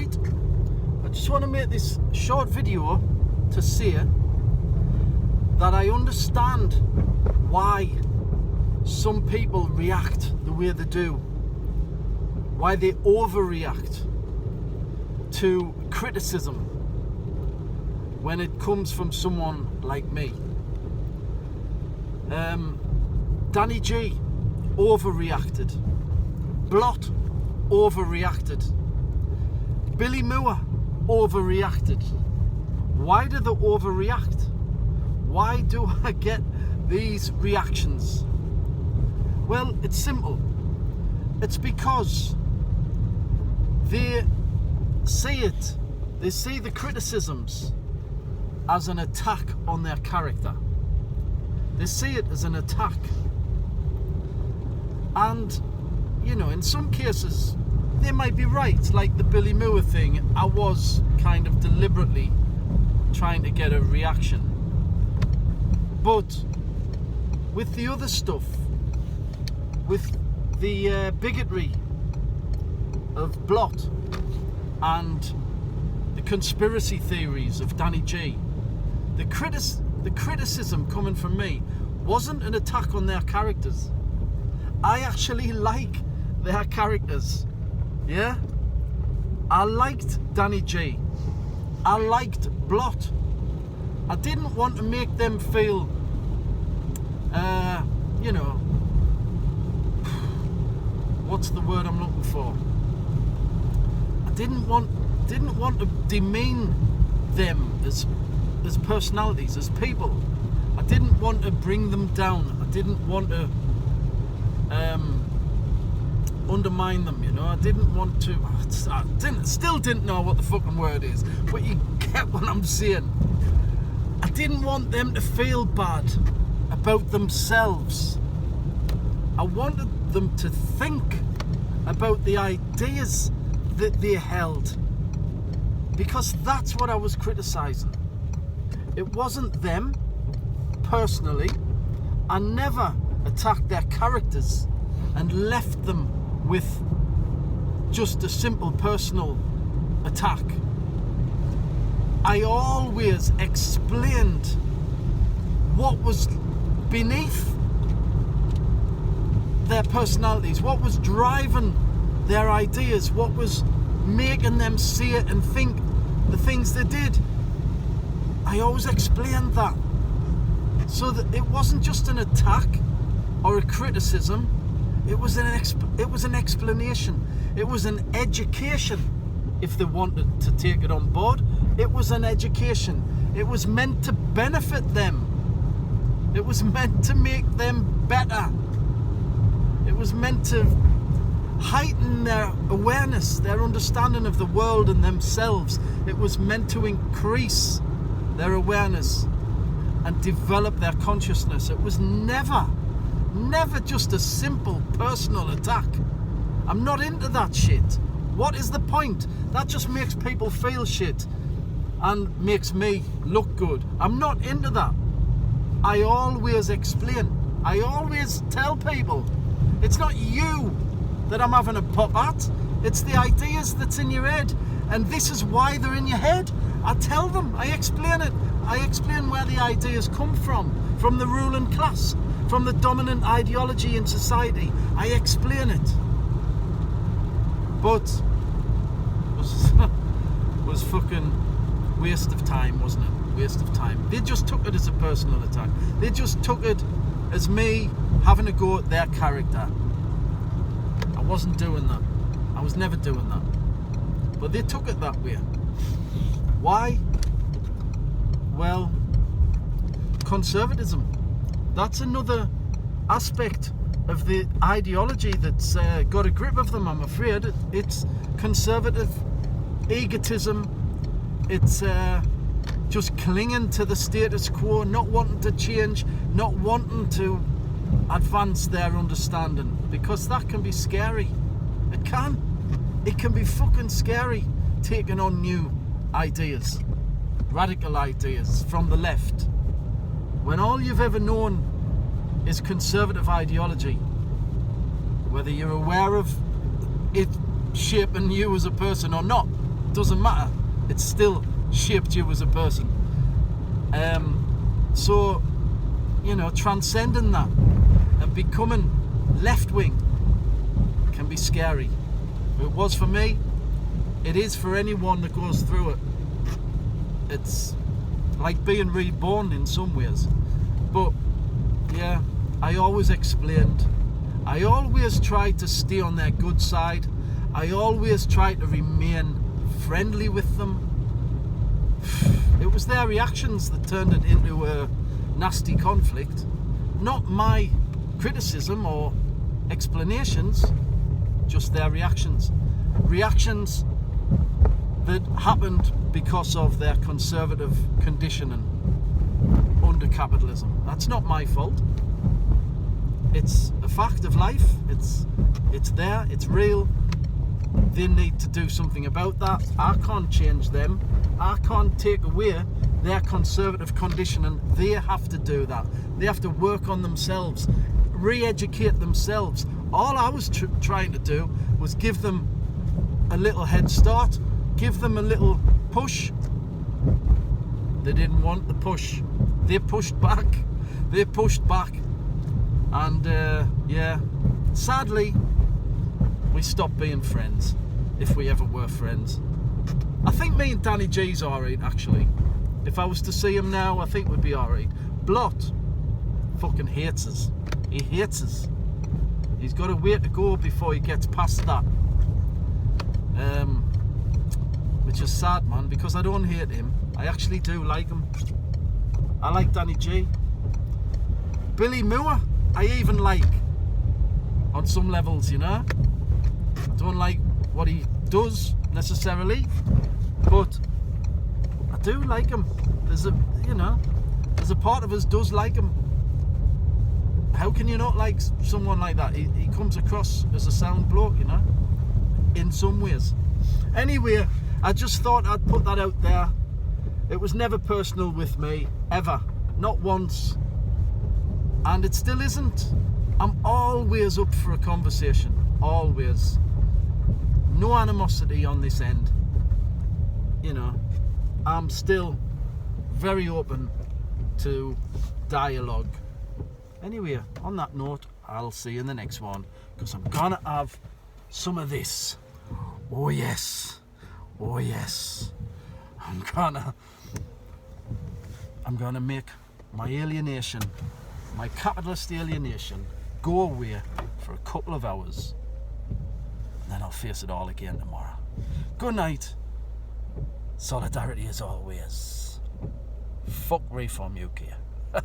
right? I just want to make this short video to say that I understand why some people react the way they do, why they overreact to criticism when it comes from someone like me. Danny G overreacted. Blot overreacted. Billy Moore overreacted. Why do they overreact? Why do I get these reactions? Well, it's simple. It's because they see the criticisms as an attack on their character. They see it as an attack. And, you know, in some cases, they might be right. Like the Billy Moore thing, I was kind of deliberately trying to get a reaction. But with the other stuff, with the bigotry of Blot and the conspiracy theories of Danny G, the criticism coming from me wasn't an attack on their characters. I actually like their characters. Yeah? I liked Danny G. I liked Blot. I didn't want to make them feel, you know, what's the word I'm looking for? I didn't want to demean them as personalities, as people. I didn't want to bring them down. I didn't want to undermine them, you know. I didn't want to. Still didn't know what the fucking word is, but you get what I'm saying. I didn't want them to feel bad about themselves. I wanted them to think about the ideas that they held, because that's what I was criticizing. It wasn't them personally. I never attacked their characters and left them with just a simple personal attack. I always explained what was beneath their personalities, what was driving their ideas, what was making them see it and think the things they did. I always explained that, so that it wasn't just an attack or a criticism. It was an explanation. It was an education. If they wanted to take it on board, it was an education. It was meant to benefit them. It was meant to make them better. It was meant to heighten their awareness, their understanding of the world and themselves. It was meant to increase their awareness and develop their consciousness. It was never just a simple personal attack. I'm not into that shit. What is the point? That just makes people feel shit and makes me look good. I'm not into that. I always explain. I always tell people, it's not you that I'm having a pop at. It's the ideas that's in your head. And this is why they're in your head. I tell them, I explain it. I explain where the ideas come from the ruling class, from the dominant ideology in society. I explain it. But was fucking waste of time, wasn't it? Waste of time. They just took it as a personal attack. They just took it as me having a go at their character. I wasn't doing that. I was never doing that. But they took it that way. Why? Well, conservatism. That's another aspect of the ideology that's got a grip of them, I'm afraid. It's conservative egotism. It's just clinging to the status quo, not wanting to change, not wanting to advance their understanding, because that can be scary. It can be fucking scary taking on new ideas, radical ideas from the left, when all you've ever known is conservative ideology. Whether you're aware of it shaping you as a person or not, doesn't matter. It's still shaped you as a person. So, you know, transcending that and becoming left-wing can be scary. It was for me. It is for anyone that goes through it. It's like being reborn in some ways. But yeah, I always explained. I always tried to stay on their good side. I always tried to remain friendly with them. It was their reactions that turned it into a nasty conflict, not my criticism or explanations, just their reactions. Reactions that happened because of their conservative conditioning under capitalism. That's not my fault. It's a fact of life. It's there, it's real. They need to do something about that. I can't change them. I can't take away their conservative conditioning. They have to do that. They have to work on themselves, re-educate themselves. All I was trying to do was give them a little head start, give them a little push. They didn't want the push. They pushed back. They pushed back. And yeah, sadly, we stopped being friends, if we ever were friends. I think me and Danny G's alright, actually. If I was to see him now, I think we'd be alright. Blot fucking hates us. He hates us. He's got a way to go before he gets past that. Which is sad, man, because I don't hate him. I actually do like him. I like Danny G. Billy Moore, I even like. On some levels, you know. I don't like what he does necessarily, but I do like him. There's a part of us does like him. How can you not like someone like that? He comes across as a sound bloke, you know, in some ways. Anyway, I just thought I'd put that out there. It was never personal with me, ever, not once, and it still isn't. I'm always up for a conversation, always. No animosity on this end. You know, I'm still very open to dialogue. Anyway, on that note, I'll see you in the next one, because I'm gonna have some of this. Oh yes, oh yes. I'm gonna make my alienation, my capitalist alienation, go away for a couple of hours. Then I'll face it all again tomorrow. Good night. Solidarity as always. Fuck Reform UK.